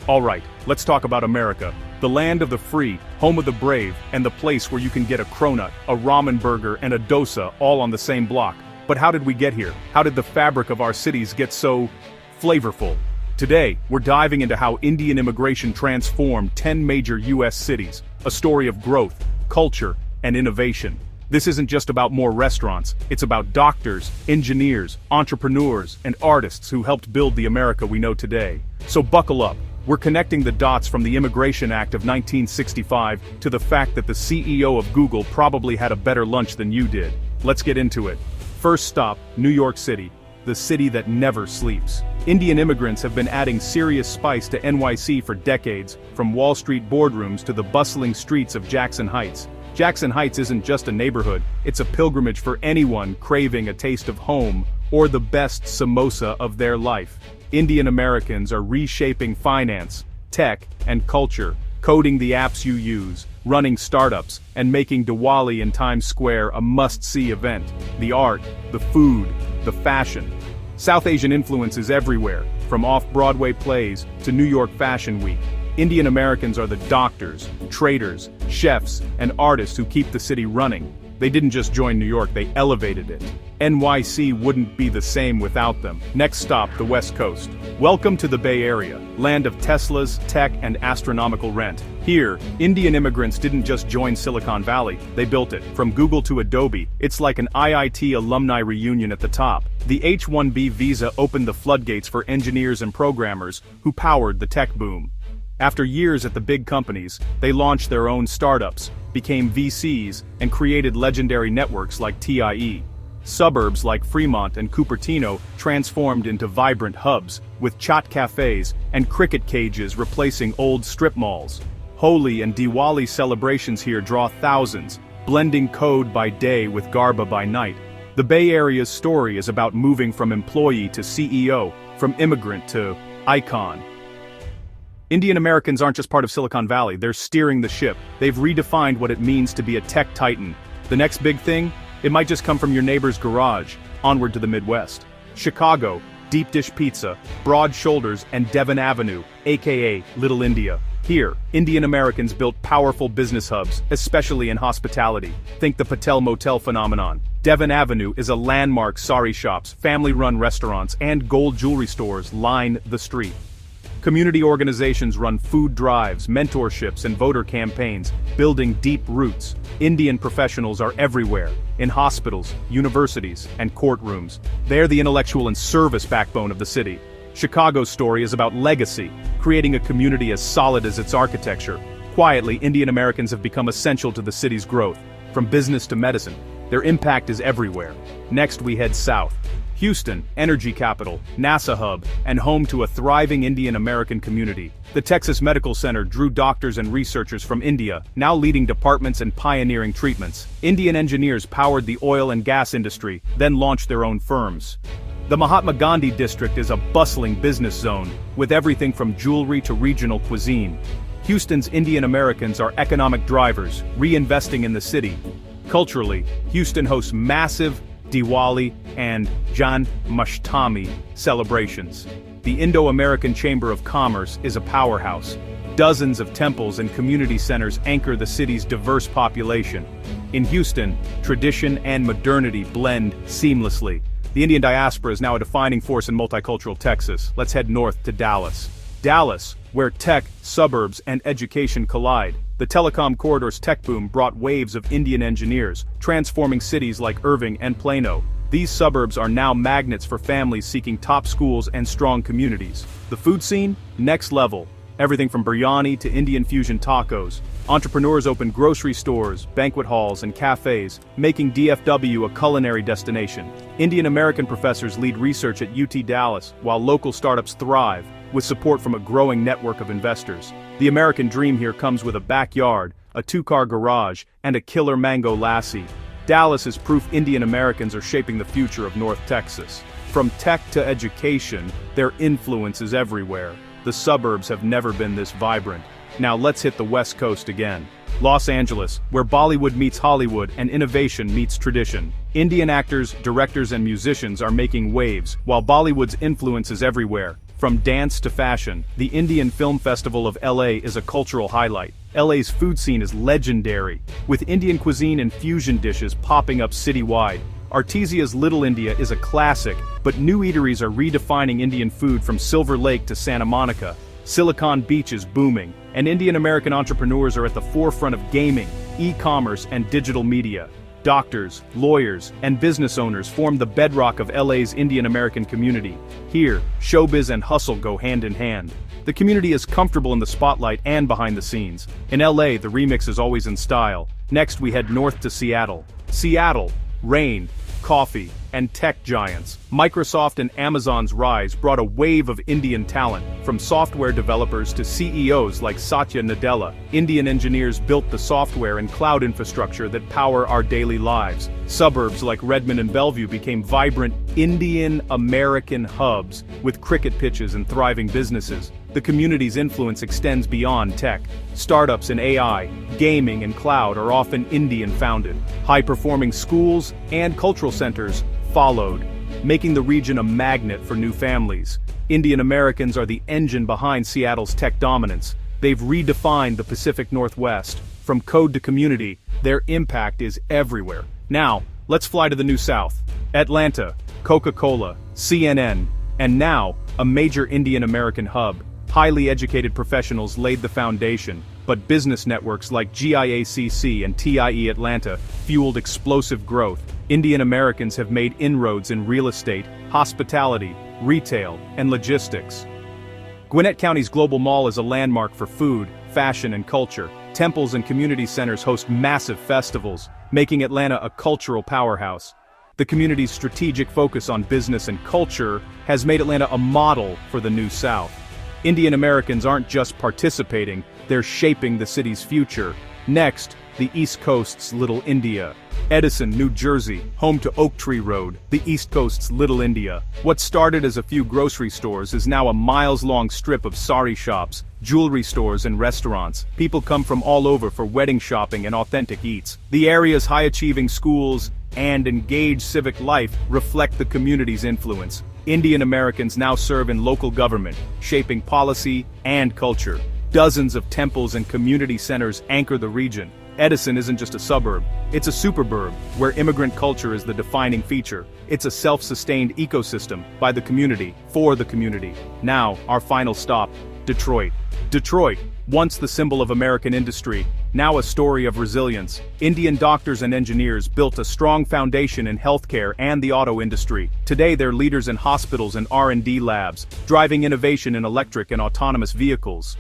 Alright, let's talk about America. The land of the free, home of the brave, and the place where you can get a cronut, a ramen burger, and a dosa all on the same block. But how did we get here? How did the fabric of our cities get so flavorful? Today, we're diving into how Indian immigration transformed 10 major U.S. cities, a story of growth, culture, and innovation. This isn't just about more restaurants, it's about doctors, engineers, entrepreneurs, and artists who helped build the America we know today. So buckle up. We're connecting the dots from the Immigration Act of 1965 to the fact that the CEO of Google probably had a better lunch than you did. Let's get into it. First stop, New York City, the city that never sleeps. Indian immigrants have been adding serious spice to NYC for decades, from Wall Street boardrooms to the bustling streets of Jackson Heights. Jackson Heights isn't just a neighborhood, it's a pilgrimage for anyone craving a taste of home or the best samosa of their life. Indian Americans are reshaping finance, tech, and culture, coding the apps you use, running startups, and making Diwali in Times Square a must-see event. The art, the food, the fashion. South Asian influence is everywhere, from off-Broadway plays to New York Fashion Week. Indian Americans are the doctors, traders, chefs, and artists who keep the city running. They didn't just join New York, they elevated it. NYC wouldn't be the same without them. Next stop, the West Coast. Welcome to the Bay Area, land of Teslas, tech, and astronomical rent. Here, Indian immigrants didn't just join Silicon Valley, they built it. From Google to Adobe, it's like an IIT alumni reunion at the top. The H-1B visa opened the floodgates for engineers and programmers who powered the tech boom. After years at the big companies, they launched their own startups, became VCs, and created legendary networks like TIE. Suburbs like Fremont and Cupertino transformed into vibrant hubs, with chaat cafes and cricket cages replacing old strip malls. Holi and Diwali celebrations here draw thousands, blending code by day with Garba by night. The Bay Area's story is about moving from employee to CEO, from immigrant to icon. Indian Americans aren't just part of Silicon Valley, they're steering the ship. They've redefined what it means to be a tech titan. The next big thing? It might just come from your neighbor's garage, onward to the Midwest. Chicago, deep dish pizza, broad shoulders, and Devon Avenue, aka Little India. Here, Indian Americans built powerful business hubs, especially in hospitality. Think the Patel Motel phenomenon. Devon Avenue is a landmark. Sari shops, family-run restaurants, and gold jewelry stores line the street. Community organizations run food drives, mentorships, and voter campaigns, building deep roots. Indian professionals are everywhere, in hospitals, universities, and courtrooms. They're the intellectual and service backbone of the city. Chicago's story is about legacy, creating a community as solid as its architecture. Quietly, Indian Americans have become essential to the city's growth, from business to medicine. Their impact is everywhere. Next, we head south. Houston, energy capital, NASA hub, and home to a thriving Indian American community. The Texas Medical Center drew doctors and researchers from India, now leading departments and pioneering treatments. Indian engineers powered the oil and gas industry, then launched their own firms. The Mahatma Gandhi district is a bustling business zone, with everything from jewelry to regional cuisine. Houston's Indian Americans are economic drivers, reinvesting in the city. Culturally, Houston hosts massive Diwali and Janmashtami celebrations. The Indo-American Chamber of Commerce is a powerhouse. Dozens of temples and community centers anchor the city's diverse population. In Houston, tradition and modernity blend seamlessly. The Indian diaspora is now a defining force in multicultural Texas. Let's head north to Dallas. Dallas, where tech, suburbs, and education collide. The telecom corridor's tech boom brought waves of Indian engineers, transforming cities like Irving and Plano. These suburbs are now magnets for families seeking top schools and strong communities. The food scene? Next level. Everything from biryani to Indian fusion tacos. Entrepreneurs open grocery stores, banquet halls, and cafes, making DFW a culinary destination. Indian American professors lead research at UT Dallas, while local startups thrive, with support from a growing network of investors. The American dream here comes with a backyard, a two-car garage, and a killer mango lassi. Dallas is proof Indian Americans are shaping the future of North Texas. From tech to education, their influence is everywhere. The suburbs have never been this vibrant. Now let's hit the West Coast again. Los Angeles, where Bollywood meets Hollywood and innovation meets tradition. Indian actors, directors, and musicians are making waves, while Bollywood's influence is everywhere. From dance to fashion, the Indian Film Festival of LA is a cultural highlight. LA's food scene is legendary, with Indian cuisine and fusion dishes popping up citywide. Artesia's Little India is a classic, but new eateries are redefining Indian food from Silver Lake to Santa Monica. Silicon Beach is booming, and Indian-American entrepreneurs are at the forefront of gaming, e-commerce, and digital media. Doctors, lawyers, and business owners form the bedrock of LA's Indian-American community. Here, showbiz and hustle go hand in hand. The community is comfortable in the spotlight and behind the scenes. In LA, the remix is always in style. Next, we head north to Seattle. Seattle, rain, coffee, and tech giants. Microsoft and Amazon's rise brought a wave of Indian talent, from software developers to CEOs like Satya Nadella. Indian engineers built the software and cloud infrastructure that power our daily lives. Suburbs like Redmond and Bellevue became vibrant Indian-American hubs, with cricket pitches and thriving businesses. The community's influence extends beyond tech. Startups in AI, gaming, and cloud are often Indian-founded. High-performing schools and cultural centers followed, making the region a magnet for new families. Indian Americans are the engine behind Seattle's tech dominance. They've redefined the Pacific Northwest. From code to community, their impact is everywhere. Now, let's fly to the New South. Atlanta, Coca-Cola, CNN, and now, a major Indian American hub. Highly educated professionals laid the foundation, but business networks like GIACC and TIE Atlanta fueled explosive growth. Indian Americans have made inroads in real estate, hospitality, retail, and logistics. Gwinnett County's Global Mall is a landmark for food, fashion, and culture. Temples and community centers host massive festivals, making Atlanta a cultural powerhouse. The community's strategic focus on business and culture has made Atlanta a model for the New South. Indian Americans aren't just participating, they're shaping the city's future. Next, the East Coast's Little India. Edison, New Jersey, home to Oak Tree Road, the East Coast's Little India. What started as a few grocery stores is now a miles-long strip of sari shops, jewelry stores, and restaurants. People come from all over for wedding shopping and authentic eats. The area's high-achieving schools and engaged civic life reflect the community's influence. Indian Americans now serve in local government, shaping policy and culture. Dozens of temples and community centers anchor the region. Edison isn't just a suburb, it's a superburb, where immigrant culture is the defining feature. It's a self-sustained ecosystem, by the community, for the community. Now, our final stop, Detroit. Detroit, once the symbol of American industry, now a story of resilience. Indian doctors and engineers built a strong foundation in healthcare and the auto industry. Today they're leaders in hospitals and R&D labs, driving innovation in electric and autonomous vehicles.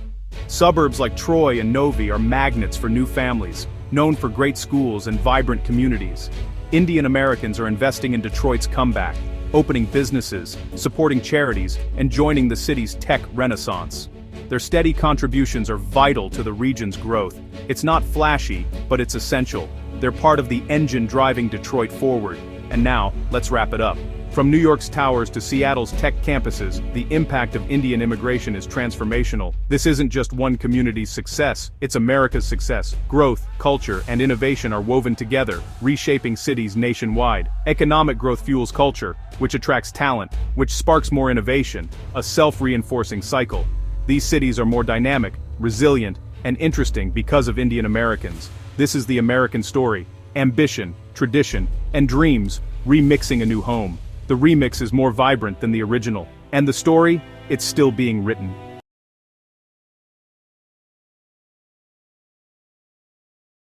Suburbs like Troy and Novi are magnets for new families, known for great schools and vibrant communities. Indian Americans are investing in Detroit's comeback, opening businesses, supporting charities, and joining the city's tech renaissance. Their steady contributions are vital to the region's growth. It's not flashy, but it's essential. They're part of the engine driving Detroit forward. And now, let's wrap it up. From New York's towers to Seattle's tech campuses, the impact of Indian immigration is transformational. This isn't just one community's success, it's America's success. Growth, culture, and innovation are woven together, reshaping cities nationwide. Economic growth fuels culture, which attracts talent, which sparks more innovation, a self-reinforcing cycle. These cities are more dynamic, resilient, and interesting because of Indian Americans. This is the American story: ambition, tradition, and dreams, remixing a new home. The remix is more vibrant than the original. And the story? It's still being written.